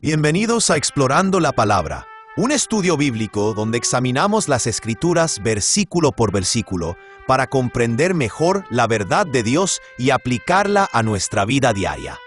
Bienvenidos a Explorando la Palabra, un estudio bíblico donde examinamos las Escrituras versículo por versículo para comprender mejor la verdad de Dios y aplicarla a nuestra vida diaria.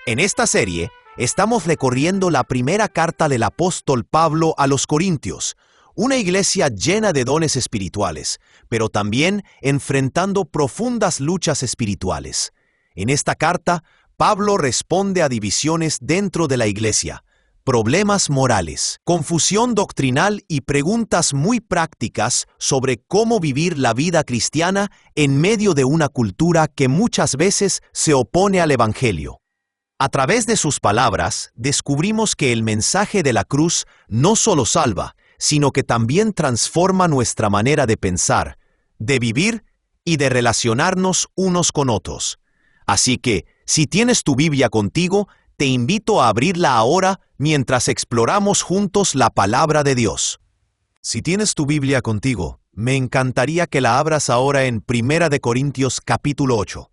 En esta serie, estamos recorriendo la primera carta del apóstol Pablo a los Corintios, una iglesia llena de dones espirituales, pero también enfrentando profundas luchas espirituales. En esta carta, Pablo responde a divisiones dentro de la iglesia, problemas morales, confusión doctrinal y preguntas muy prácticas sobre cómo vivir la vida cristiana en medio de una cultura que muchas veces se opone al Evangelio. A través de sus palabras, descubrimos que el mensaje de la cruz no solo salva, sino que también transforma nuestra manera de pensar, de vivir y de relacionarnos unos con otros. Así que, si tienes tu Biblia contigo, te invito a abrirla ahora mientras exploramos juntos la palabra de Dios. Si tienes tu Biblia contigo, me encantaría que la abras ahora en 1 Corintios capítulo 8.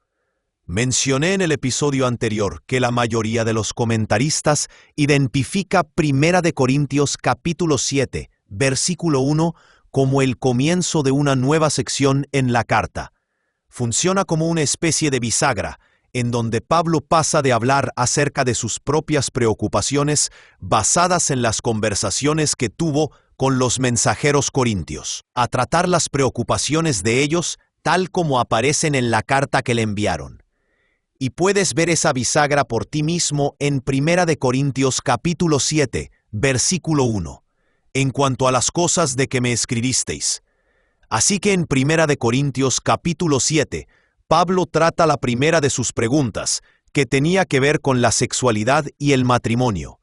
Mencioné en el episodio anterior que la mayoría de los comentaristas identifica 1 Corintios capítulo 7, versículo 1, como el comienzo de una nueva sección en la carta. Funciona como una especie de bisagra, en donde Pablo pasa de hablar acerca de sus propias preocupaciones basadas en las conversaciones que tuvo con los mensajeros corintios, a tratar las preocupaciones de ellos tal como aparecen en la carta que le enviaron. Y puedes ver esa bisagra por ti mismo en 1 Corintios capítulo 7, versículo 1, en cuanto a las cosas de que me escribisteis. Así que en 1 Corintios capítulo 7, Pablo trata la primera de sus preguntas, que tenía que ver con la sexualidad y el matrimonio.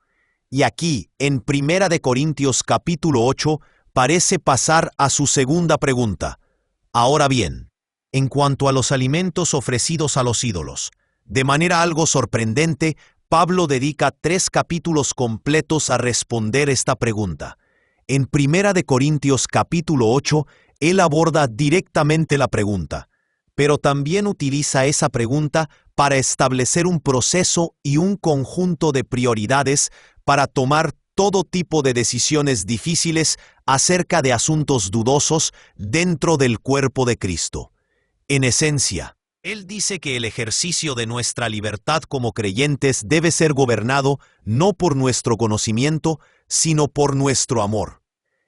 Y aquí, en 1 Corintios capítulo 8, parece pasar a su segunda pregunta. Ahora bien, en cuanto a los alimentos ofrecidos a los ídolos, de manera algo sorprendente, Pablo dedica 3 capítulos completos a responder esta pregunta. En 1 Corintios capítulo 8, él aborda directamente la pregunta, pero también utiliza esa pregunta para establecer un proceso y un conjunto de prioridades para tomar todo tipo de decisiones difíciles acerca de asuntos dudosos dentro del cuerpo de Cristo. En esencia, él dice que el ejercicio de nuestra libertad como creyentes debe ser gobernado no por nuestro conocimiento, sino por nuestro amor.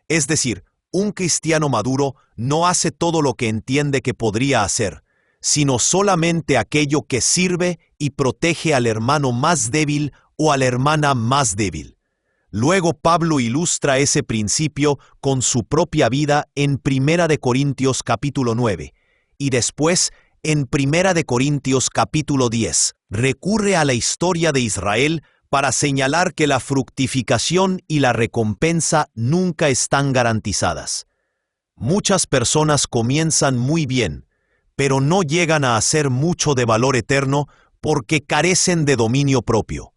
Es decir, un cristiano maduro no hace todo lo que entiende que podría hacer, sino solamente aquello que sirve y protege al hermano más débil o a la hermana más débil. Luego Pablo ilustra ese principio con su propia vida en 1 Corintios capítulo 9, y después en 1 Corintios capítulo 10, recurre a la historia de Israel para señalar que la fructificación y la recompensa nunca están garantizadas. Muchas personas comienzan muy bien, pero no llegan a hacer mucho de valor eterno porque carecen de dominio propio.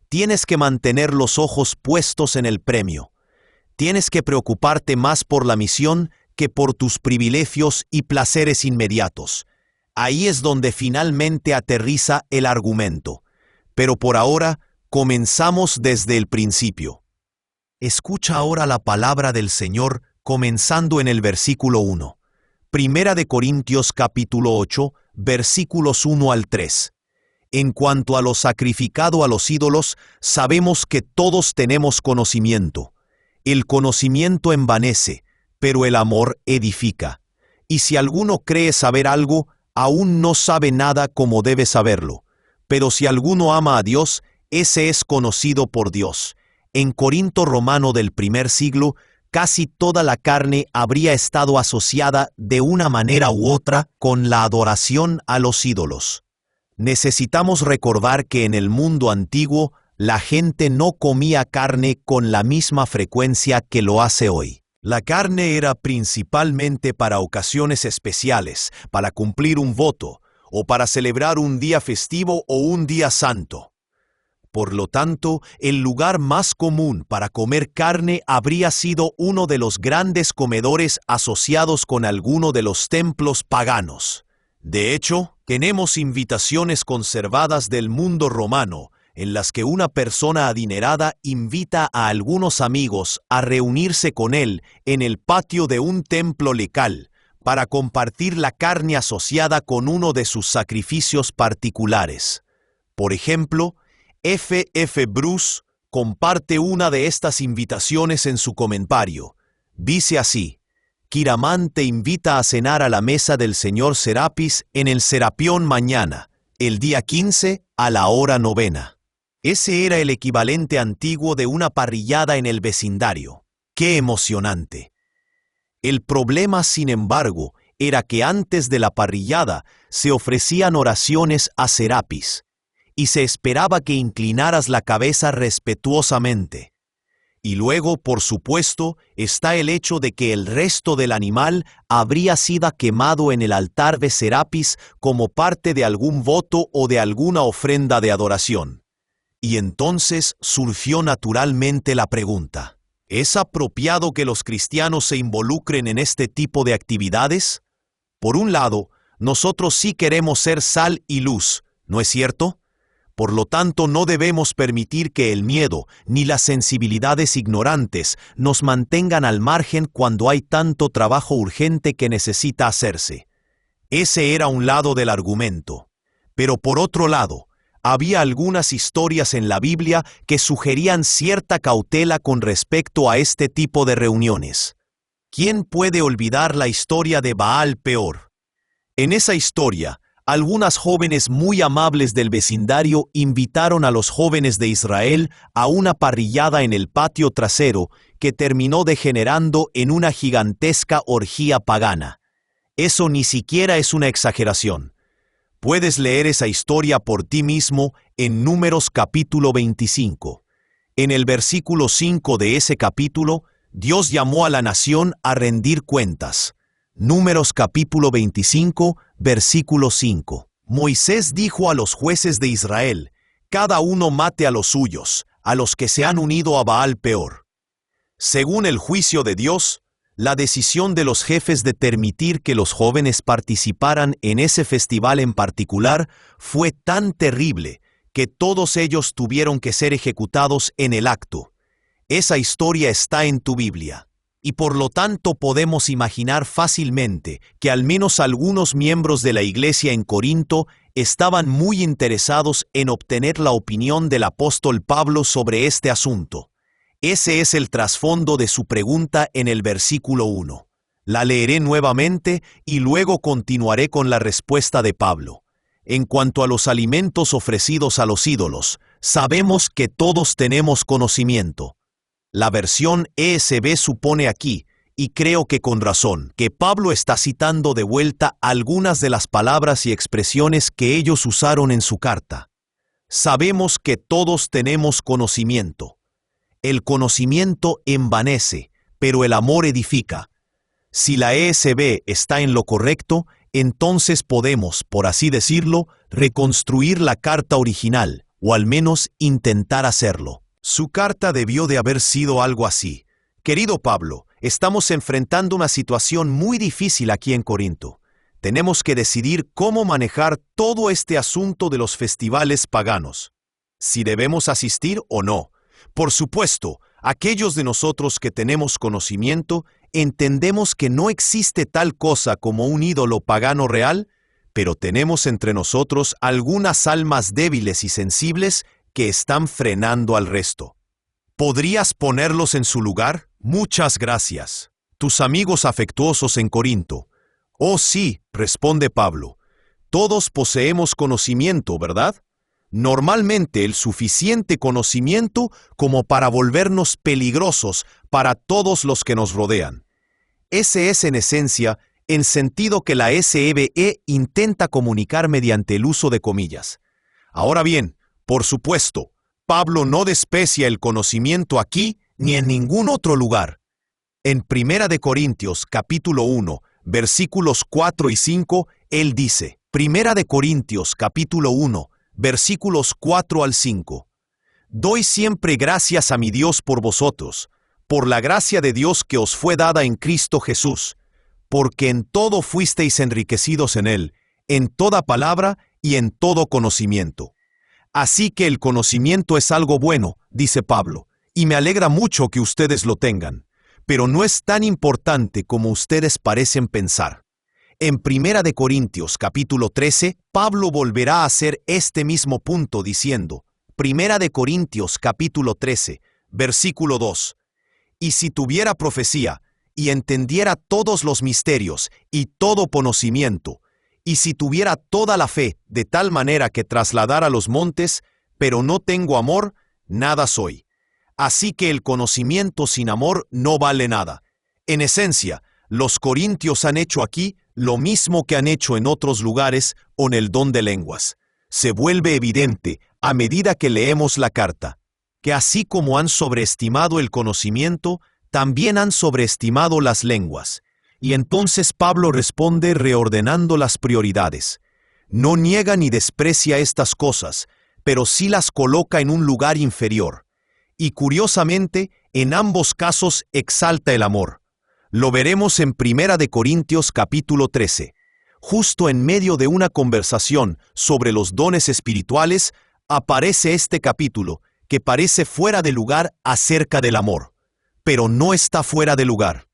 Tienes que mantener los ojos puestos en el premio. Tienes que preocuparte más por la misión que por tus privilegios y placeres inmediatos. Ahí es donde finalmente aterriza el argumento. Pero por ahora, comenzamos desde el principio. Escucha ahora la palabra del Señor comenzando en el versículo 1. 1 Corintios capítulo 8, versículos 1 al 3. En cuanto a lo sacrificado a los ídolos, sabemos que todos tenemos conocimiento. El conocimiento envanece, pero el amor edifica. Y si alguno cree saber algo, aún no sabe nada como debe saberlo. Pero si alguno ama a Dios, ese es conocido por Dios. En Corinto romano del primer siglo, casi toda la carne habría estado asociada de una manera u otra con la adoración a los ídolos. Necesitamos recordar que en el mundo antiguo, la gente no comía carne con la misma frecuencia que lo hace hoy. La carne era principalmente para ocasiones especiales, para cumplir un voto, o para celebrar un día festivo o un día santo. Por lo tanto, el lugar más común para comer carne habría sido uno de los grandes comedores asociados con alguno de los templos paganos. De hecho, tenemos invitaciones conservadas del mundo romano en las que una persona adinerada invita a algunos amigos a reunirse con él en el patio de un templo local para compartir la carne asociada con uno de sus sacrificios particulares. Por ejemplo, F. F. Bruce comparte una de estas invitaciones en su comentario. Dice así: Kiramán te invita a cenar a la mesa del señor Serapis en el Serapión mañana, el día 15, a la hora 9. Ese era el equivalente antiguo de una parrillada en el vecindario. ¡Qué emocionante! El problema, sin embargo, era que antes de la parrillada se ofrecían oraciones a Serapis, y se esperaba que inclinaras la cabeza respetuosamente. Y luego, por supuesto, está el hecho de que el resto del animal habría sido quemado en el altar de Serapis como parte de algún voto o de alguna ofrenda de adoración. Y entonces surgió naturalmente la pregunta: ¿es apropiado que los cristianos se involucren en este tipo de actividades? Por un lado, nosotros sí queremos ser sal y luz, ¿no es cierto? Por lo tanto, no debemos permitir que el miedo ni las sensibilidades ignorantes nos mantengan al margen cuando hay tanto trabajo urgente que necesita hacerse. Ese era un lado del argumento. Pero por otro lado, había algunas historias en la Biblia que sugerían cierta cautela con respecto a este tipo de reuniones. ¿Quién puede olvidar la historia de Baal Peor? En esa historia, algunas jóvenes muy amables del vecindario invitaron a los jóvenes de Israel a una parrillada en el patio trasero que terminó degenerando en una gigantesca orgía pagana. Eso ni siquiera es una exageración. Puedes leer esa historia por ti mismo en Números capítulo 25. En el versículo 5 de ese capítulo, Dios llamó a la nación a rendir cuentas. Números capítulo 25, versículo 5. Moisés dijo a los jueces de Israel: cada uno mate a los suyos, a los que se han unido a Baal Peor. Según el juicio de Dios, la decisión de los jefes de permitir que los jóvenes participaran en ese festival en particular fue tan terrible que todos ellos tuvieron que ser ejecutados en el acto. Esa historia está en tu Biblia. Y por lo tanto podemos imaginar fácilmente que al menos algunos miembros de la iglesia en Corinto estaban muy interesados en obtener la opinión del apóstol Pablo sobre este asunto. Ese es el trasfondo de su pregunta en el versículo 1. La leeré nuevamente y luego continuaré con la respuesta de Pablo. En cuanto a los alimentos ofrecidos a los ídolos, sabemos que todos tenemos conocimiento. La versión ESV supone aquí, y creo que con razón, que Pablo está citando de vuelta algunas de las palabras y expresiones que ellos usaron en su carta. Sabemos que todos tenemos conocimiento. El conocimiento envanece, pero el amor edifica. Si la ESV está en lo correcto, entonces podemos, por así decirlo, reconstruir la carta original, o al menos intentar hacerlo. Su carta debió de haber sido algo así: querido Pablo, estamos enfrentando una situación muy difícil aquí en Corinto. Tenemos que decidir cómo manejar todo este asunto de los festivales paganos. Si debemos asistir o no. Por supuesto, aquellos de nosotros que tenemos conocimiento entendemos que no existe tal cosa como un ídolo pagano real, pero tenemos entre nosotros algunas almas débiles y sensibles que están frenando al resto. ¿Podrías ponerlos en su lugar? Muchas gracias. Tus amigos afectuosos en Corinto. Oh sí, responde Pablo. Todos poseemos conocimiento, ¿verdad? Normalmente el suficiente conocimiento como para volvernos peligrosos para todos los que nos rodean. Ese es en esencia el sentido que la SEBE intenta comunicar mediante el uso de comillas. Ahora bien, por supuesto, Pablo no desprecia el conocimiento aquí ni en ningún otro lugar. En 1 Corintios capítulo 1, versículos 4 y 5, él dice, 1 Corintios capítulo 1, versículos 4 al 5. Doy siempre gracias a mi Dios por vosotros, por la gracia de Dios que os fue dada en Cristo Jesús, porque en todo fuisteis enriquecidos en Él, en toda palabra y en todo conocimiento. Así que el conocimiento es algo bueno, dice Pablo, y me alegra mucho que ustedes lo tengan, pero no es tan importante como ustedes parecen pensar. En 1 Corintios capítulo 13, Pablo volverá a hacer este mismo punto diciendo, 1 Corintios capítulo 13, versículo 2, «Y si tuviera profecía, y entendiera todos los misterios, y todo conocimiento, y si tuviera toda la fe, de tal manera que trasladara los montes, pero no tengo amor, nada soy. Así que el conocimiento sin amor no vale nada». En esencia, los corintios han hecho aquí lo mismo que han hecho en otros lugares con el don de lenguas. Se vuelve evidente, a medida que leemos la carta, que así como han sobreestimado el conocimiento, también han sobreestimado las lenguas. Y entonces Pablo responde reordenando las prioridades. No niega ni desprecia estas cosas, pero sí las coloca en un lugar inferior. Y curiosamente, en ambos casos exalta el amor. Lo veremos en 1 Corintios capítulo 13. Justo en medio de una conversación sobre los dones espirituales, aparece este capítulo, que parece fuera de lugar acerca del amor. Pero no está fuera de lugar.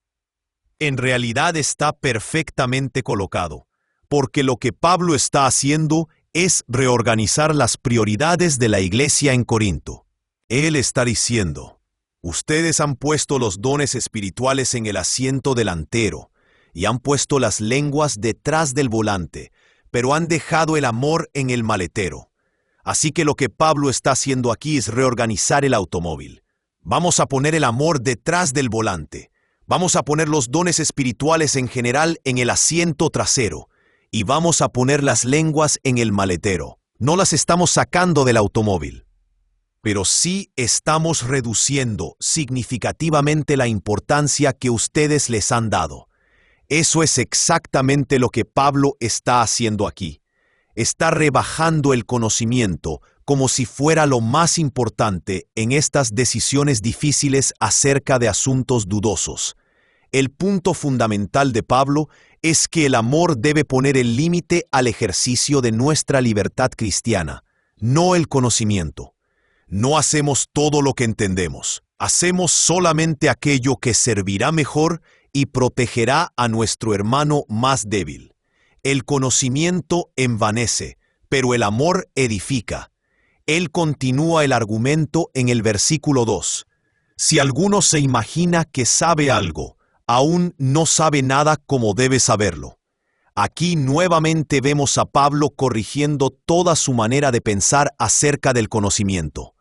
En realidad está perfectamente colocado, porque lo que Pablo está haciendo es reorganizar las prioridades de la iglesia en Corinto. Él está diciendo, ustedes han puesto los dones espirituales en el asiento delantero y han puesto las lenguas detrás del volante, pero han dejado el amor en el maletero. Así que lo que Pablo está haciendo aquí es reorganizar el automóvil. Vamos a poner el amor detrás del volante. Vamos a poner los dones espirituales en general en el asiento trasero y vamos a poner las lenguas en el maletero. No las estamos sacando del automóvil. Pero sí estamos reduciendo significativamente la importancia que ustedes les han dado. Eso es exactamente lo que Pablo está haciendo aquí. Está rebajando el conocimiento como si fuera lo más importante en estas decisiones difíciles acerca de asuntos dudosos. El punto fundamental de Pablo es que el amor debe poner el límite al ejercicio de nuestra libertad cristiana, no el conocimiento. No hacemos todo lo que entendemos. Hacemos solamente aquello que servirá mejor y protegerá a nuestro hermano más débil. El conocimiento envanece, pero el amor edifica. Él continúa el argumento en el versículo 2. Si alguno se imagina que sabe algo, aún no sabe nada como debe saberlo. Aquí nuevamente vemos a Pablo corrigiendo toda su manera de pensar acerca del conocimiento.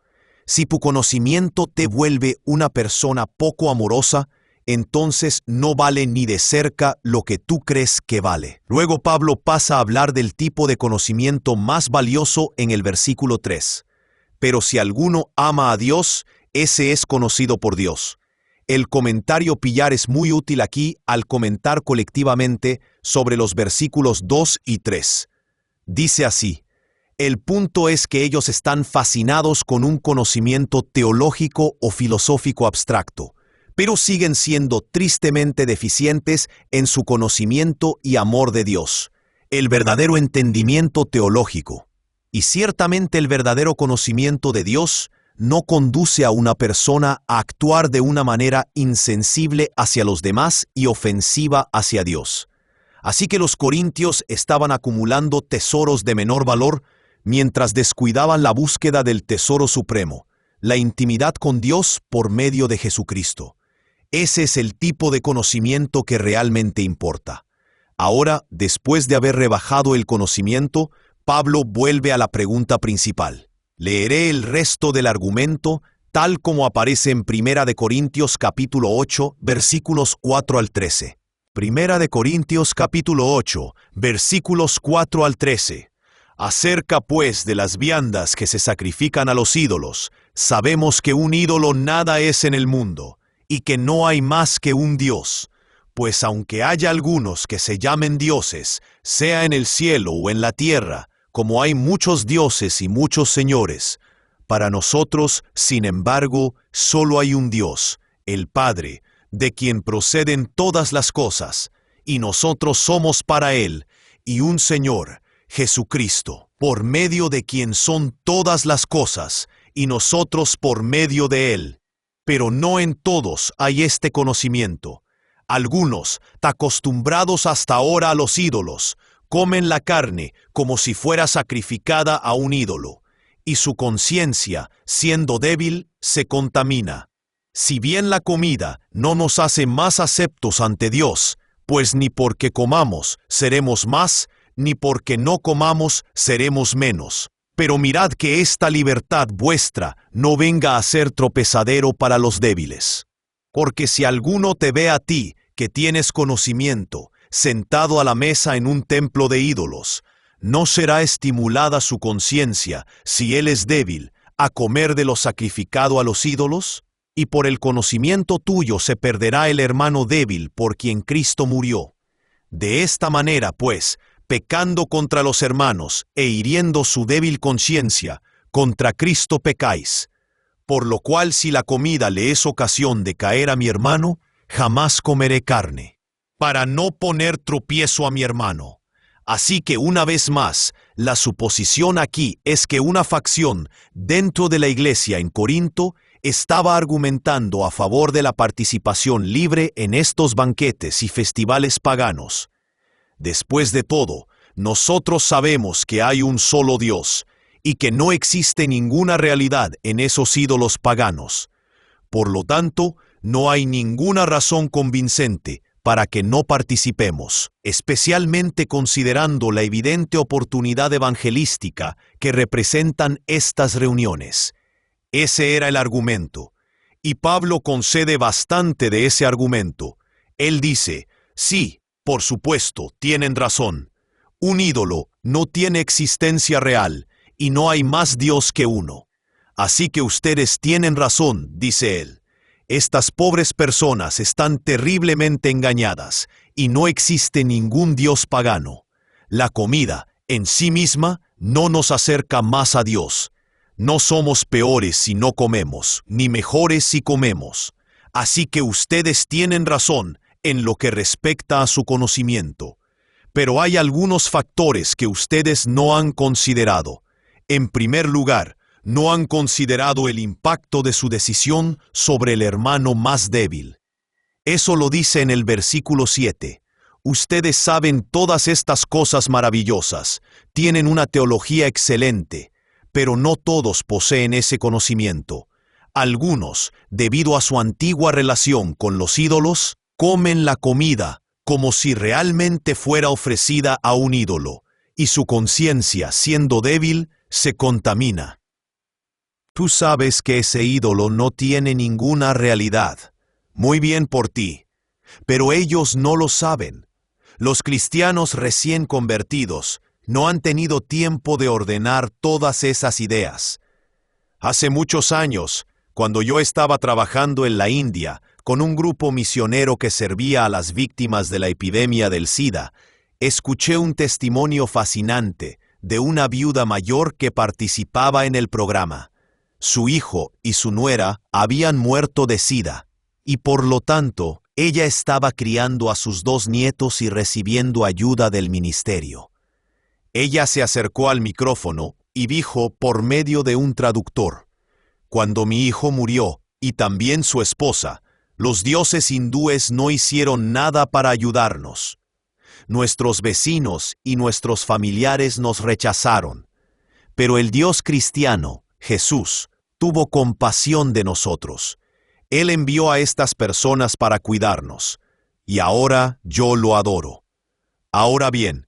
Si tu conocimiento te vuelve una persona poco amorosa, entonces no vale ni de cerca lo que tú crees que vale. Luego Pablo pasa a hablar del tipo de conocimiento más valioso en el versículo 3. Pero si alguno ama a Dios, ese es conocido por Dios. El comentario pillar es muy útil aquí al comentar colectivamente sobre los versículos 2 y 3. Dice así: el punto es que ellos están fascinados con un conocimiento teológico o filosófico abstracto, pero siguen siendo tristemente deficientes en su conocimiento y amor de Dios, el verdadero entendimiento teológico. Y ciertamente el verdadero conocimiento de Dios no conduce a una persona a actuar de una manera insensible hacia los demás y ofensiva hacia Dios. Así que los corintios estaban acumulando tesoros de menor valor mientras descuidaban la búsqueda del tesoro supremo, la intimidad con Dios por medio de Jesucristo. Ese es el tipo de conocimiento que realmente importa. Ahora, después de haber rebajado el conocimiento, Pablo vuelve a la pregunta principal. Leeré el resto del argumento tal como aparece en 1 Corintios capítulo 8, versículos 4 al 13. 1 Corintios capítulo 8, versículos 4 al 13. Acerca pues de las viandas que se sacrifican a los ídolos, sabemos que un ídolo nada es en el mundo, y que no hay más que un Dios. Pues aunque haya algunos que se llamen dioses, sea en el cielo o en la tierra, como hay muchos dioses y muchos señores, para nosotros, sin embargo, solo hay un Dios, el Padre, de quien proceden todas las cosas, y nosotros somos para Él, y un Señor, Jesucristo, por medio de quien son todas las cosas, y nosotros por medio de Él. Pero no en todos hay este conocimiento. Algunos, acostumbrados hasta ahora a los ídolos, comen la carne como si fuera sacrificada a un ídolo, y su conciencia, siendo débil, se contamina. Si bien la comida no nos hace más aceptos ante Dios, pues ni porque comamos seremos más, ni porque no comamos seremos menos. Pero mirad que esta libertad vuestra no venga a ser tropezadero para los débiles. Porque si alguno te ve a ti, que tienes conocimiento, sentado a la mesa en un templo de ídolos, ¿no será estimulada su conciencia, si él es débil, a comer de lo sacrificado a los ídolos? Y por el conocimiento tuyo se perderá el hermano débil por quien Cristo murió. De esta manera, pues, pecando contra los hermanos e hiriendo su débil conciencia, contra Cristo pecáis. Por lo cual, si la comida le es ocasión de caer a mi hermano, jamás comeré carne, para no poner tropiezo a mi hermano. Así que una vez más, la suposición aquí es que una facción dentro de la iglesia en Corinto estaba argumentando a favor de la participación libre en estos banquetes y festivales paganos. Después de todo, nosotros sabemos que hay un solo Dios y que no existe ninguna realidad en esos ídolos paganos. Por lo tanto, no hay ninguna razón convincente para que no participemos, especialmente considerando la evidente oportunidad evangelística que representan estas reuniones. Ese era el argumento, y Pablo concede bastante de ese argumento. Él dice, sí, por supuesto, tienen razón. Un ídolo no tiene existencia real, y no hay más Dios que uno. Así que ustedes tienen razón, dice él. Estas pobres personas están terriblemente engañadas, y no existe ningún Dios pagano. La comida, en sí misma, no nos acerca más a Dios. No somos peores si no comemos, ni mejores si comemos. Así que ustedes tienen razón en lo que respecta a su conocimiento. Pero hay algunos factores que ustedes no han considerado. En primer lugar, no han considerado el impacto de su decisión sobre el hermano más débil. Eso lo dice en el versículo 7. Ustedes saben todas estas cosas maravillosas, tienen una teología excelente, pero no todos poseen ese conocimiento. Algunos, debido a su antigua relación con los ídolos, comen la comida como si realmente fuera ofrecida a un ídolo, y su conciencia, siendo débil, se contamina. Tú sabes que ese ídolo no tiene ninguna realidad. Muy bien por ti. Pero ellos no lo saben. Los cristianos recién convertidos no han tenido tiempo de ordenar todas esas ideas. Hace muchos años, cuando yo estaba trabajando en la India con un grupo misionero que servía a las víctimas de la epidemia del SIDA, escuché un testimonio fascinante de una viuda mayor que participaba en el programa. Su hijo y su nuera habían muerto de SIDA, y por lo tanto, ella estaba criando a sus 2 nietos y recibiendo ayuda del ministerio. Ella se acercó al micrófono y dijo por medio de un traductor: «Cuando mi hijo murió, y también su esposa, los dioses hindúes no hicieron nada para ayudarnos. Nuestros vecinos y nuestros familiares nos rechazaron. Pero el Dios cristiano, Jesús, tuvo compasión de nosotros. Él envió a estas personas para cuidarnos, y ahora yo lo adoro». Ahora bien,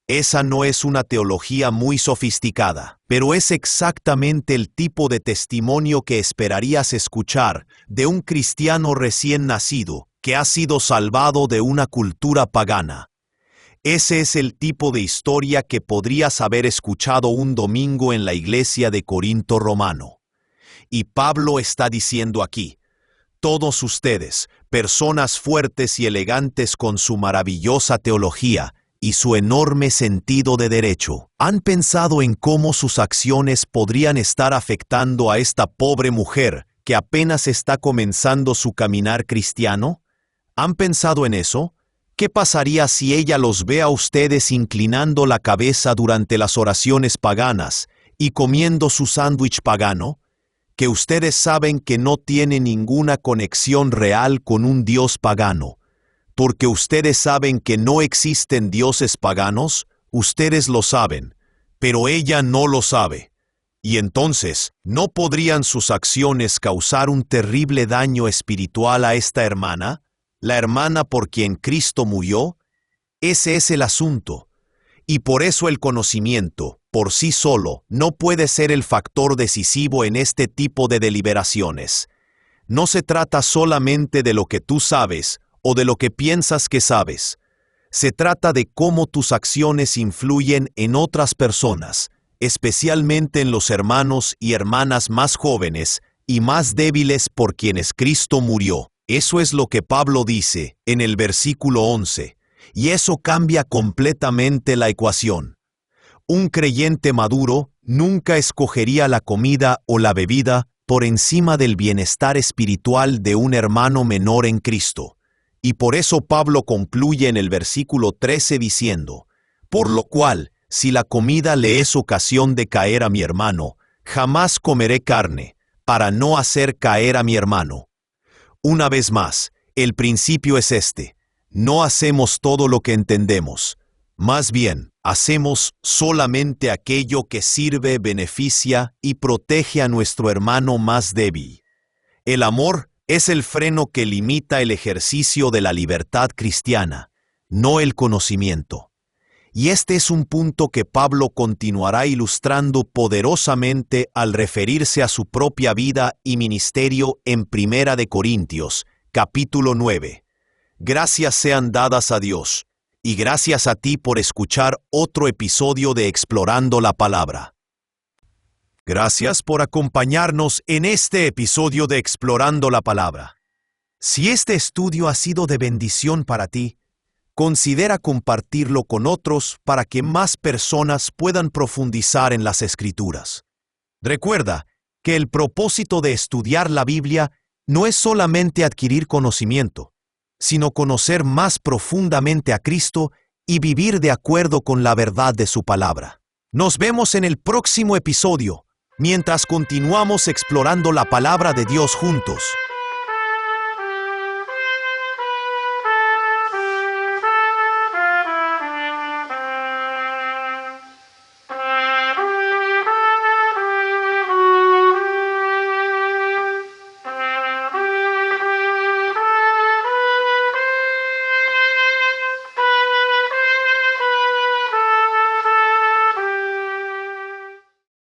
esa no es una teología muy sofisticada, pero es exactamente el tipo de testimonio que esperarías escuchar de un cristiano recién nacido que ha sido salvado de una cultura pagana. Ese es el tipo de historia que podrías haber escuchado un domingo en la iglesia de Corinto romano. Y Pablo está diciendo aquí: todos ustedes, personas fuertes y elegantes con su maravillosa teología y su enorme sentido de derecho, ¿han pensado en cómo sus acciones podrían estar afectando a esta pobre mujer que apenas está comenzando su caminar cristiano? ¿Han pensado en eso? ¿Qué pasaría si ella los ve a ustedes inclinando la cabeza durante las oraciones paganas y comiendo su sándwich pagano? Que ustedes saben que no tiene ninguna conexión real con un dios pagano. Porque ustedes saben que no existen dioses paganos, ustedes lo saben, pero ella no lo sabe. Y entonces, ¿no podrían sus acciones causar un terrible daño espiritual a esta hermana? ¿La hermana por quien Cristo murió? Ese es el asunto. Y por eso el conocimiento, por sí solo, no puede ser el factor decisivo en este tipo de deliberaciones. No se trata solamente de lo que tú sabes o de lo que piensas que sabes. Se trata de cómo tus acciones influyen en otras personas, especialmente en los hermanos y hermanas más jóvenes y más débiles por quienes Cristo murió. Eso es lo que Pablo dice en el versículo 11, y eso cambia completamente la ecuación. Un creyente maduro nunca escogería la comida o la bebida por encima del bienestar espiritual de un hermano menor en Cristo. Y por eso Pablo concluye en el versículo 13 diciendo, por lo cual, si la comida le es ocasión de caer a mi hermano, jamás comeré carne, para no hacer caer a mi hermano. Una vez más, el principio es este: no hacemos todo lo que entendemos. Más bien, hacemos solamente aquello que sirve, beneficia y protege a nuestro hermano más débil. El amor es el freno que limita el ejercicio de la libertad cristiana, no el conocimiento. Y este es un punto que Pablo continuará ilustrando poderosamente al referirse a su propia vida y ministerio en 1 Corintios, capítulo 9. Gracias sean dadas a Dios, y gracias a ti por escuchar otro episodio de Explorando la Palabra. Gracias por acompañarnos en este episodio de Explorando la Palabra. Si este estudio ha sido de bendición para ti, considera compartirlo con otros para que más personas puedan profundizar en las Escrituras. Recuerda que el propósito de estudiar la Biblia no es solamente adquirir conocimiento, sino conocer más profundamente a Cristo y vivir de acuerdo con la verdad de su palabra. Nos vemos en el próximo episodio, mientras continuamos explorando la palabra de Dios juntos.